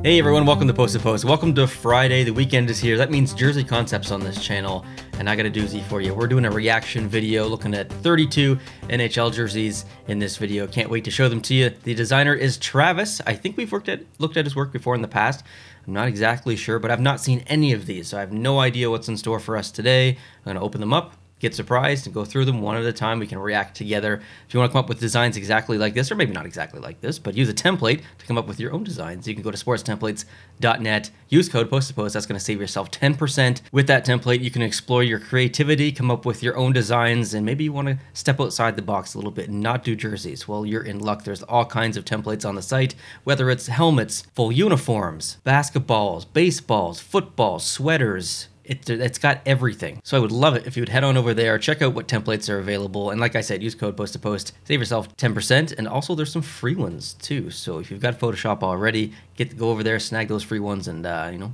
Hey everyone, welcome to Post to Post. Welcome to Friday. The weekend is here. That means Jersey Concepts on this channel, and I got a doozy for you. We're doing a reaction video looking at 32 NHL jerseys in this video. Can't wait to show them to you. The designer is Travis. I think we've looked at his work before in the past. I'm not exactly sure, but I've not seen any of these, so I have no idea what's in store for us today. I'm going to open them up, get surprised, and go through them one at a time. We can react together. If you want to come up with designs exactly like this, or maybe not exactly like this, but use a template to come up with your own designs, you can go to sportstemplates.net, use code POST2POST. That's going to save yourself 10%. With that template, you can explore your creativity, come up with your own designs, and maybe you want to step outside the box a little bit and not do jerseys. Well, you're in luck. There's all kinds of templates on the site, whether it's helmets, full uniforms, basketballs, baseballs, footballs, sweaters. It's got everything. So I would love it if you would head on over there, check out what templates are available, and like I said, use code POST2POST, save yourself 10%, and also there's some free ones too. So if you've got Photoshop already, go over there, snag those free ones, and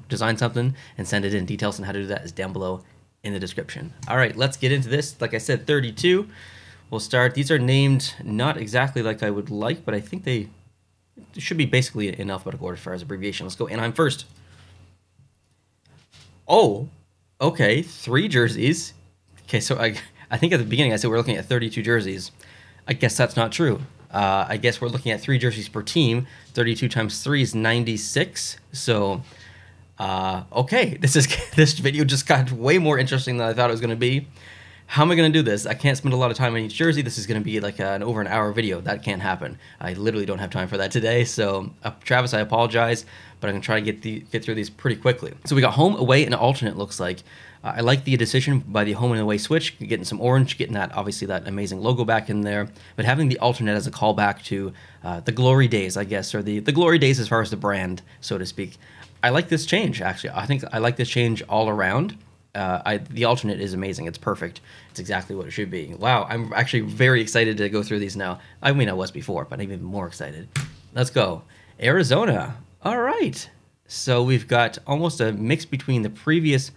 design something and send it in. Details on how to do that is down below in the description. All right, let's get into this. Like I said, 32. We'll start. These are named not exactly like I would like, but I think they should be basically in alphabetical order as far as abbreviation. Let's go Anaheim first. Oh. Okay, 3 jerseys. Okay, so I think at the beginning I said we're looking at 32 jerseys. I guess that's not true. I guess we're looking at 3 jerseys per team. 32 times 3 is 96. So, okay, this video just got way more interesting than I thought it was going to be. How am I going to do this? I can't spend a lot of time on each jersey. This is going to be like over an hour video. That can't happen. I literally don't have time for that today. So, Travis, I apologize, but I'm going to try to get through these pretty quickly. So we got home, away, and alternate, looks like. I like the decision by the home and away switch, getting some orange, getting obviously that amazing logo back in there, but having the alternate as a callback to the glory days, I guess, or the glory days as far as the brand, so to speak. I like this change, actually. I think I like this change all around. The alternate is amazing. It's perfect. It's exactly what it should be. Wow, I'm actually very excited to go through these now. I mean, I was before, but I'm even more excited. Let's go. Arizona. All right. So we've got almost a mix between the previous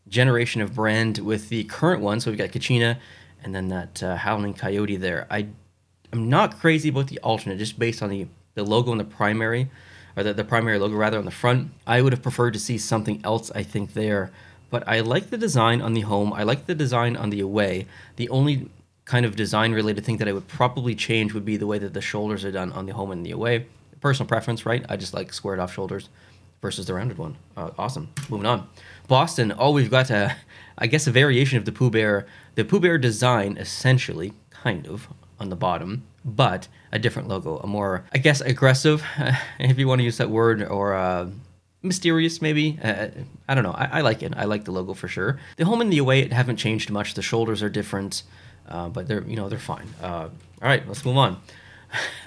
generation of brand with the current one. So we've got Kachina and then that Howling Coyote there. I'm not crazy about the alternate, just based on the logo in the primary, or the primary logo rather on the front. I would have preferred to see something else, I think, there. But I like the design on the home. I like the design on the away. The only kind of design-related thing that I would probably change would be the way that the shoulders are done on the home and the away. Personal preference, right? I just like squared-off shoulders versus the rounded one. Awesome. Moving on. Boston. Oh, we've got, I guess, a variation of the Pooh Bear. The Pooh Bear design, essentially, kind of, on the bottom, but a different logo. A more, I guess, aggressive, if you want to use that word, or mysterious, maybe. I don't know. I like it. I like the logo for sure. The home and the away haven't changed much. The shoulders are different, but they're fine. All right, let's move on.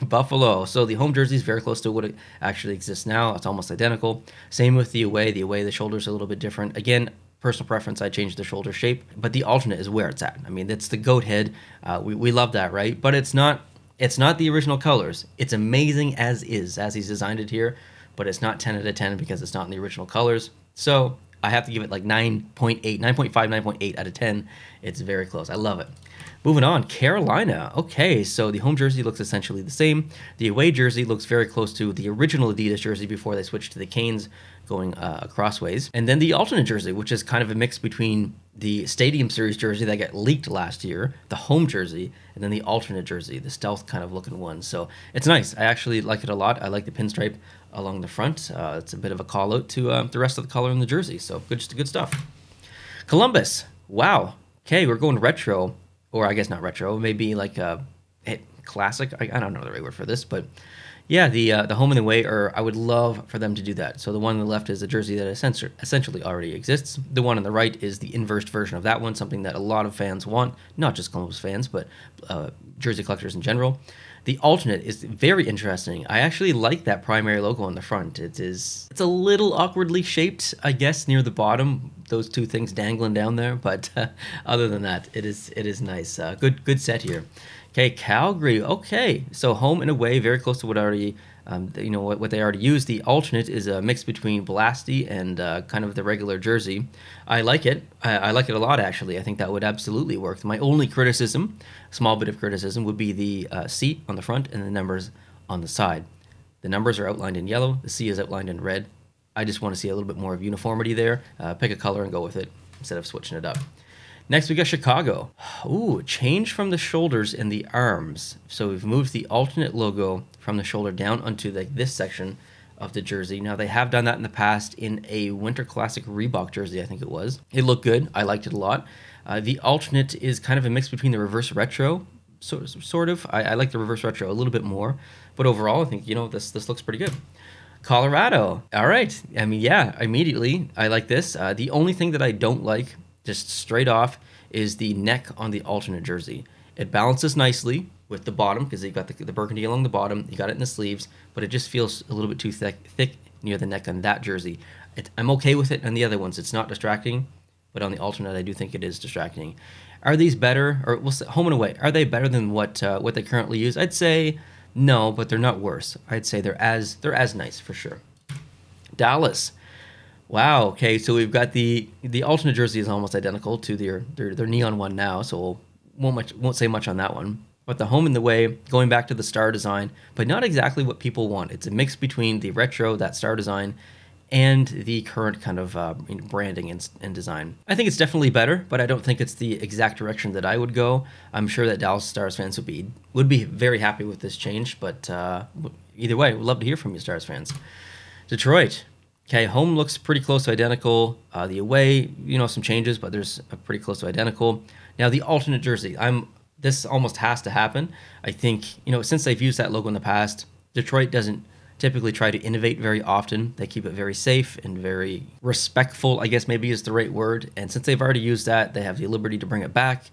Buffalo. So the home jersey is very close to what it actually exists now. It's almost identical. Same with the away. The away, the shoulders are a little bit different. Again, personal preference, I changed the shoulder shape, but the alternate is where it's at. I mean, it's the goat head. We love that, right? But it's not the original colors. It's amazing as is, as he's designed it here, but it's not 10 out of 10 because it's not in the original colors. So I have to give it like 9.8, 9.5, 9.8 out of 10. It's very close. I love it. Moving on, Carolina. Okay, so the home jersey looks essentially the same. The away jersey looks very close to the original Adidas jersey before they switched to the Canes going crossways. And then the alternate jersey, which is kind of a mix between the Stadium Series jersey that got leaked last year, the home jersey, and then the alternate jersey, the stealth kind of looking one. So it's nice. I actually like it a lot. I like the pinstripe along the front. It's a bit of a call out to the rest of the color in the jersey. So good stuff. Columbus. Wow. Okay, we're going retro. Or I guess not retro, maybe like a classic. I don't know the right word for this, but yeah, the home and the away, I would love for them to do that. So the one on the left is a jersey that essentially already exists. The one on the right is the inversed version of that one, something that a lot of fans want, not just Columbus fans, but jersey collectors in general. The alternate is very interesting. I actually like that primary logo on the front. It's a little awkwardly shaped, I guess, near the bottom. Those two things dangling down there, but other than that, it is nice. Good set here. Okay, Calgary. Okay, so home and away, very close to what already what they already used. The alternate is a mix between Blasty and kind of the regular jersey. I like it. I like it a lot, actually. I think that would absolutely work. My only criticism, small bit of criticism, would be the seat on the front and the numbers on the side. The numbers are outlined in yellow. The C is outlined in red. I just want to see a little bit more of uniformity there. Pick a color and go with it instead of switching it up. Next, we got Chicago. Ooh, change from the shoulders and the arms. So we've moved the alternate logo from the shoulder down onto this section of the jersey. Now, they have done that in the past in a Winter Classic Reebok jersey, I think it was. It looked good. I liked it a lot. The alternate is kind of a mix between the reverse retro, sort of. I like the reverse retro a little bit more. But overall, I think, this looks pretty good. Colorado. All right. I mean, yeah, immediately, I like this. The only thing that I don't like, just straight off, is the neck on the alternate jersey. It balances nicely with the bottom because you've got the burgundy along the bottom. You got it in the sleeves, but it just feels a little bit too thick near the neck on that jersey. I'm okay with it on the other ones. It's not distracting, but on the alternate, I do think it is distracting. Are these better, or we'll say home and away? Are they better than what they currently use? I'd say no, but they're not worse. I'd say they're as nice for sure. Dallas. Wow. Okay, so we've got the alternate jersey is almost identical to their neon one now, so won't say much on that one. But the home and the way, going back to the star design, but not exactly what people want. It's a mix between the retro, that star design, and the current kind of branding and design. I think it's definitely better, but I don't think it's the exact direction that I would go. I'm sure that Dallas Stars fans would be very happy with this change, but either way, we'd love to hear from you, Stars fans. Detroit. Okay, home looks pretty close to identical. The away, some changes, but there's a pretty close to identical. Now the alternate jersey, this almost has to happen. I think, since they've used that logo in the past, Detroit doesn't typically try to innovate very often. They keep it very safe and very respectful, I guess maybe is the right word. And since they've already used that, they have the liberty to bring it back.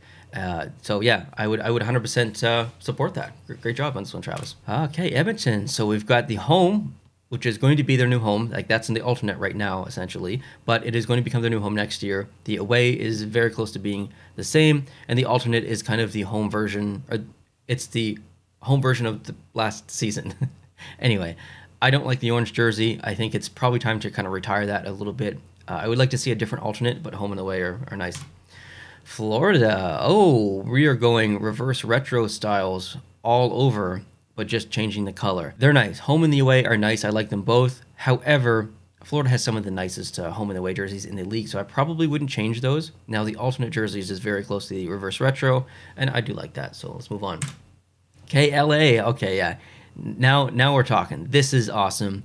So yeah, I would 100% support that. Great job on this one, Travis. Okay, Edmonton. So we've got the home, which is going to be their new home. Like, that's in the alternate right now, essentially. But it is going to become their new home next year. The away is very close to being the same. And the alternate is kind of the home version. Or it's the home version of the last season. Anyway, I don't like the orange jersey. I think it's probably time to kind of retire that a little bit. I would like to see a different alternate, but home and away are nice. Florida. Oh, we are going reverse retro styles all over, but just changing the color. They're nice. Home and the away are nice. I like them both. However, Florida has some of the nicest home and away jerseys in the league, so I probably wouldn't change those. Now, the alternate jerseys is very close to the reverse retro, and I do like that, so let's move on. Okay, LA. Okay, yeah. Now we're talking. This is awesome.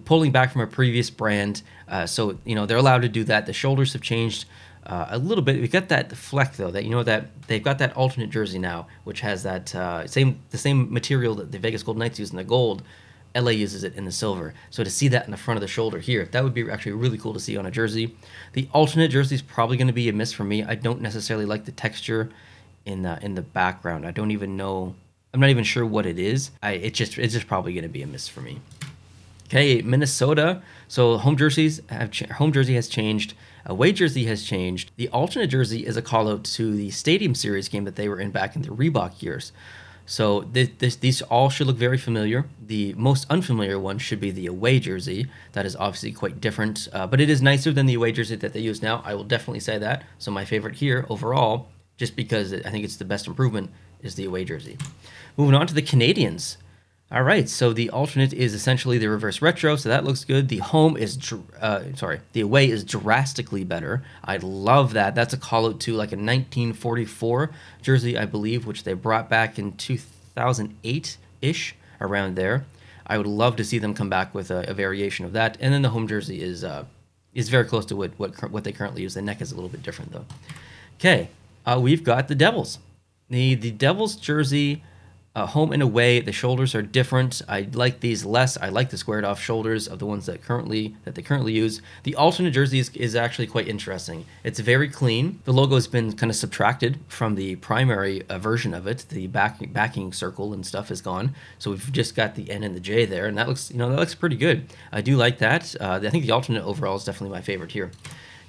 Pulling back from a previous brand, so they're allowed to do that. The shoulders have changed a little bit. We got that fleck though. That they've got that alternate jersey now, which has that the same material that the Vegas Golden Knights use in the gold. LA uses it in the silver. So to see that in the front of the shoulder here, that would be actually really cool to see on a jersey. The alternate jersey is probably going to be a miss for me. I don't necessarily like the texture in the background. I don't even know. I'm not even sure what it is. It's just probably going to be a miss for me. Okay, Minnesota. So home jersey has changed. Away jersey has changed. The alternate jersey is a call out to the Stadium Series game that they were in back in the Reebok years. So these all should look very familiar. The most unfamiliar one should be the away jersey. That is obviously quite different, but it is nicer than the away jersey that they use now. I will definitely say that. So my favorite here overall, just because I think it's the best improvement, is the away jersey. Moving on to the Canadians. All right, so the alternate is essentially the reverse retro, so that looks good. The home is, the away is drastically better. I love that. That's a call out to like a 1944 jersey, I believe, which they brought back in 2008-ish, around there. I would love to see them come back with a variation of that. And then the home jersey is very close to what they currently use. The neck is a little bit different though. Okay, we've got the Devils. The Devils jersey. Home and away, the shoulders are different. I like these less. I like the squared off shoulders of the ones that they currently use. The alternate jersey is actually quite interesting. It's very clean. The logo has been kind of subtracted from the primary version of it. The backing circle and stuff is gone. So we've just got the N and the J there, and that looks pretty good. I do like that. I think the alternate overall is definitely my favorite here.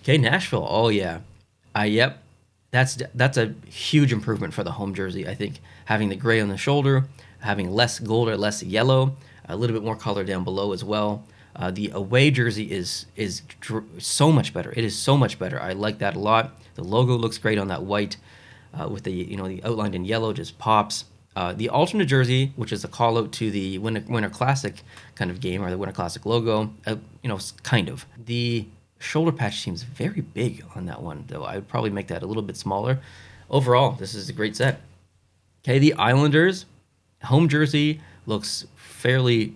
Okay, Nashville. Oh yeah, yep. That's a huge improvement for the home jersey. I think having the gray on the shoulder, having less gold or less yellow, a little bit more color down below as well. The away jersey is so much better. It is so much better. I like that a lot. The logo looks great on that white with the outlined in yellow, just pops. The alternate jersey, which is a call out to the Winter Classic kind of game, or the Winter Classic logo, kind of. The shoulder patch seems very big on that one, though. I would probably make that a little bit smaller. Overall, this is a great set. Okay, the Islanders home jersey looks fairly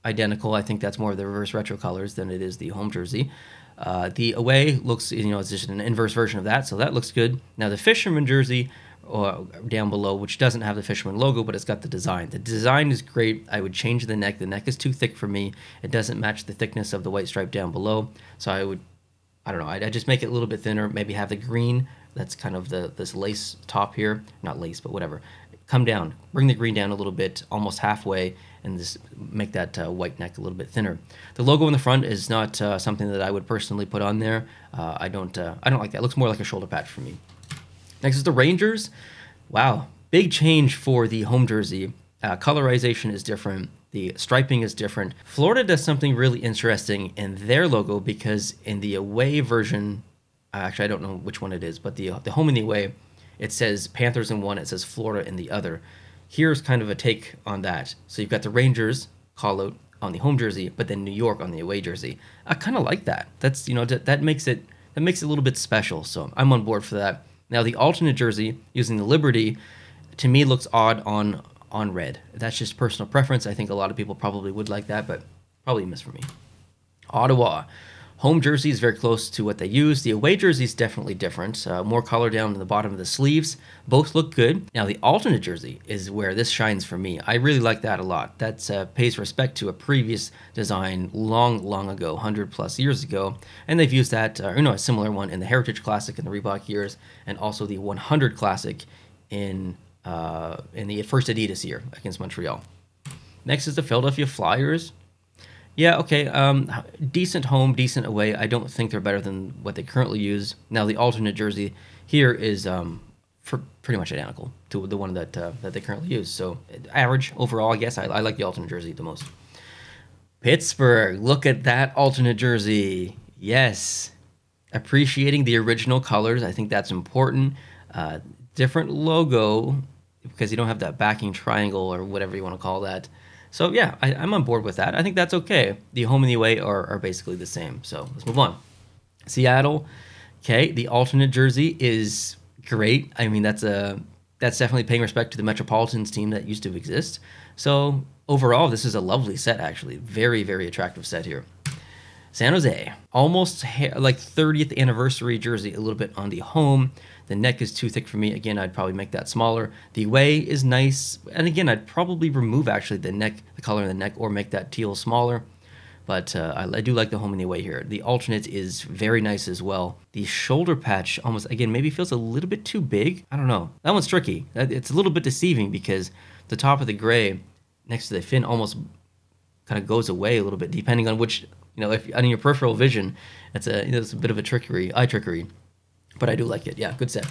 identical. I think that's more of the reverse retro colors than it is the home jersey. The away looks, it's just an inverse version of that, so that looks good. Now the Fisherman jersey down below, which doesn't have the Fisherman logo, but it's got the design. The design is great. I would change the neck. The neck is too thick for me. It doesn't match the thickness of the white stripe down below, so I don't know, I'd just make it a little bit thinner, maybe have the green, that's kind of this lace top here, not lace, but whatever, come down, bring the green down a little bit, almost halfway, and just make that white neck a little bit thinner. The logo in the front is not something that I would personally put on there. I don't like that. It looks more like a shoulder patch for me. Next is the Rangers. Wow, big change for the home jersey. Colorization is different. The striping is different. Florida does something really interesting in their logo, because in the away version, actually I don't know which one it is, but the home and the away, it says Panthers in one, it says Florida in the other. Here's kind of a take on that. So you've got the Rangers call out on the home jersey, but then New York on the away jersey. I kind of like that. That's that makes it a little bit special. So I'm on board for that. Now the alternate jersey using the Liberty, to me, looks odd on red. That's just personal preference. I think a lot of people probably would like that, but probably a miss for me. Ottawa. Home jersey is very close to what they use. The away jersey is definitely different. More color down in the bottom of the sleeves. Both look good. Now, the alternate jersey is where this shines for me. I really like that a lot. That pays respect to a previous design long ago, 100+ years ago. And they've used that, a similar one in the Heritage Classic in the Reebok years, and also the 100 Classic in the first Adidas year against Montreal. Next is the Philadelphia Flyers. Yeah, okay, decent home, decent away. I don't think they're better than what they currently use. Now, the alternate jersey here is pretty much identical to the one that they currently use. So, average overall, I guess. I like the alternate jersey the most. Pittsburgh, look at that alternate jersey. Yes, appreciating the original colors. I think that's important. Different logo, because you don't have that backing triangle or whatever you want to call that. So yeah, I'm on board with that. I think that's okay. The home and the away are basically the same. So let's move on. Seattle, okay, the alternate jersey is great. I mean, that's definitely paying respect to the Metropolitans team that used to exist. So overall, this is a lovely set, actually. Very, very attractive set here. San Jose, almost like 30th anniversary jersey, a little bit on the home. The neck is too thick for me. Again, I'd probably make that smaller. The away is nice. And again, I'd probably remove actually the color in the neck, or make that teal smaller. But I do like the home and the away here. The alternate is very nice as well. The shoulder patch almost, again, maybe feels a little bit too big. I don't know. That one's tricky. It's a little bit deceiving, because the top of the gray next to the fin almost kind of goes away a little bit, depending on which, if on your peripheral vision, it's a bit of a eye trickery. But I do like it. Yeah, good set.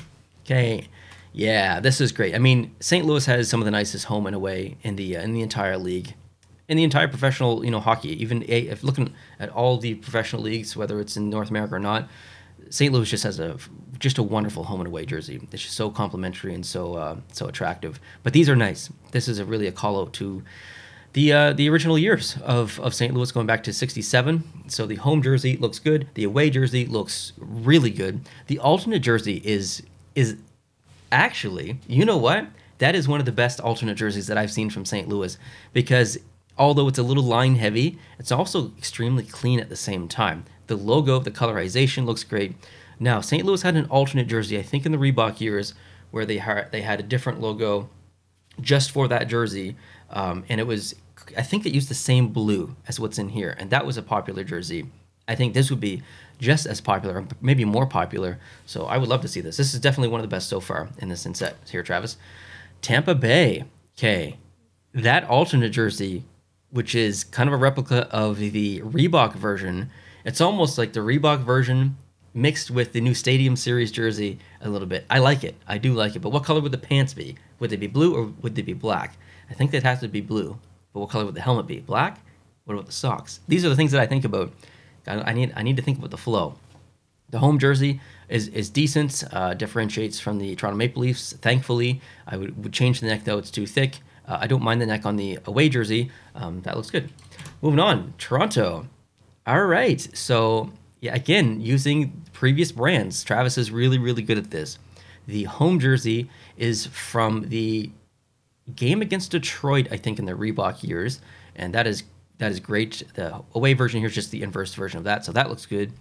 Okay, yeah, this is great. I mean, St. Louis has some of the nicest home and away in the entire league, in the entire professional hockey. Even if looking at all the professional leagues, whether it's in North America or not, St. Louis just has a wonderful home and away jersey. It's just so complimentary and so attractive. But these are nice. This is really a call out to the original years of St. Louis, going back to '67. So the home jersey looks good. The away jersey looks really good. The alternate jersey is actually, you know what? That is one of the best alternate jerseys that I've seen from St. Louis, because although it's a little line heavy, it's also extremely clean at the same time. The logo, the colorization looks great. Now, St. Louis had an alternate jersey, I think in the Reebok years, where they had a different logo just for that jersey. And I think it used the same blue as what's in here, and that was a popular jersey. I think this would be just as popular, maybe more popular, so I would love to see this. This is definitely one of the best so far in this set here, Travis. Tampa Bay, okay, that alternate jersey, which is kind of a replica of the Reebok version, it's almost like the Reebok version mixed with the new Stadium Series jersey a little bit. I like it. I do like it, but what color would the pants be? Would they be blue or would they be black? I think they'd have to be blue. But what color would the helmet be? Black? What about the socks? These are the things that I think about. I need to think about the flow. The home jersey is decent, differentiates from the Toronto Maple Leafs. Thankfully, I would change the neck though, it's too thick. I don't mind the neck on the away jersey. That looks good. Moving on, Toronto. All right, so yeah, again, using previous brands. Travis is really, really good at this. The home jersey is from the game against Detroit, I think, in the Reebok years, and that is great. The away version here is just the inverse version of that, so that looks good.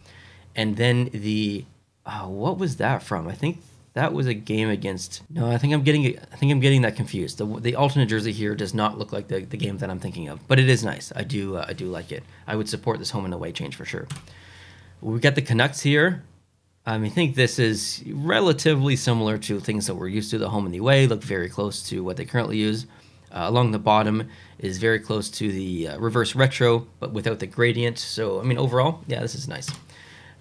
And then the what was that from? I think that was a game against. No, I think I'm getting that confused. The alternate jersey here does not look like the game that I'm thinking of, but it is nice. I do like it. I would support this home and away change for sure. We got the Canucks here. I think this is relatively similar to things that we're used to. The home and the away look very close to what they currently use. Along the bottom is very close to the reverse retro, but without the gradient. So, I mean, overall, yeah, this is nice.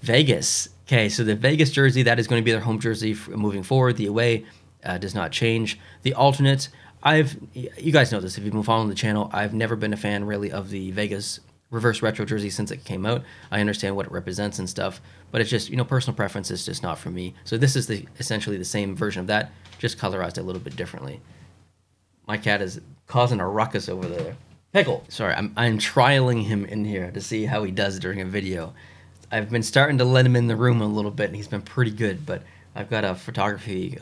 Vegas. Okay, so the Vegas jersey, that is going to be their home jersey moving forward. The away does not change. The alternate, you guys know this if you've been following the channel, I've never been a fan really of the Vegas reverse retro jersey since it came out. I understand what it represents and stuff, but it's just, personal preference is just not for me. So this is essentially the same version of that, just colorized a little bit differently. My cat is causing a ruckus over there. Pickle. Sorry, I'm trialing him in here to see how he does during a video. I've been starting to let him in the room a little bit, and he's been pretty good, but I've got a photography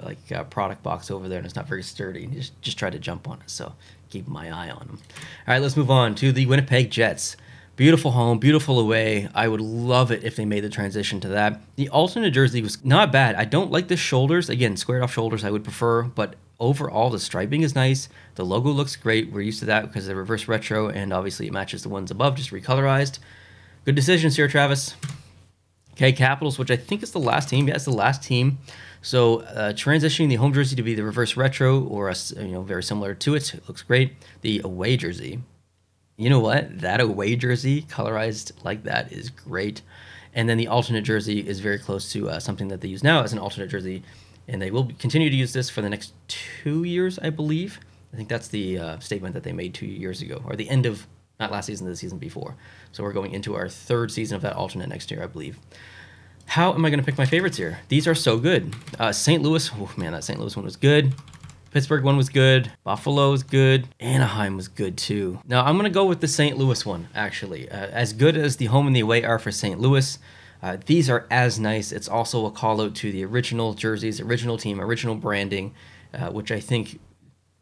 product box over there, and it's not very sturdy. He just tried to jump on it, so keep my eye on him. All right, let's move on to the Winnipeg Jets. Beautiful home, beautiful away. I would love it if they made the transition to that. The alternate jersey was not bad. I don't like the shoulders. Again, squared off shoulders I would prefer, but overall the striping is nice. The logo looks great. We're used to that because of the reverse retro, and obviously it matches the ones above, just recolorized. Good decisions here, Travis. Okay, Capitals, which I think is the last team. Yeah, it's the last team. So transitioning the home jersey to be the reverse retro, or very similar to it. It looks great. The away jersey. You know what? That away jersey colorized like that is great. And then the alternate jersey is very close to something that they use now as an alternate jersey. And they will continue to use this for the next 2 years, I believe. I think that's the statement that they made 2 years ago, or the end of, not last season, the season before. So we're going into our third season of that alternate next year, I believe. How am I going to pick my favorites here? These are so good. St. Louis, oh man, that St. Louis one was good. Pittsburgh one was good. Buffalo was good. Anaheim was good too. Now I'm going to go with the St. Louis one, actually. As good as the home and the away are for St. Louis, these are as nice. It's also a call out to the original jerseys, original team, original branding, which I think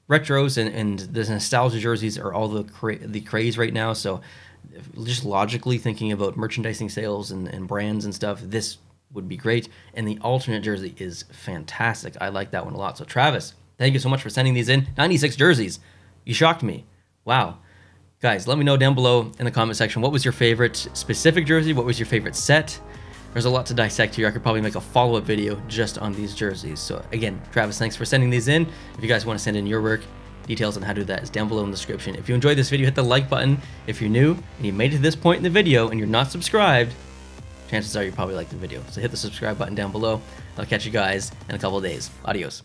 retros and the nostalgia jerseys are all the craze right now. So just logically thinking about merchandising sales and brands and stuff, this would be great. And the alternate jersey is fantastic. I like that one a lot. So Travis, thank you so much for sending these in. 96 jerseys. You shocked me. Wow. Guys, let me know down below in the comment section, what was your favorite specific jersey? What was your favorite set? There's a lot to dissect here. I could probably make a follow-up video just on these jerseys. So again, Travis, thanks for sending these in. If you guys want to send in your work, details on how to do that is down below in the description. If you enjoyed this video, hit the like button. If you're new and you made it to this point in the video and you're not subscribed, chances are you probably like the video. So hit the subscribe button down below. I'll catch you guys in a couple of days. Adios.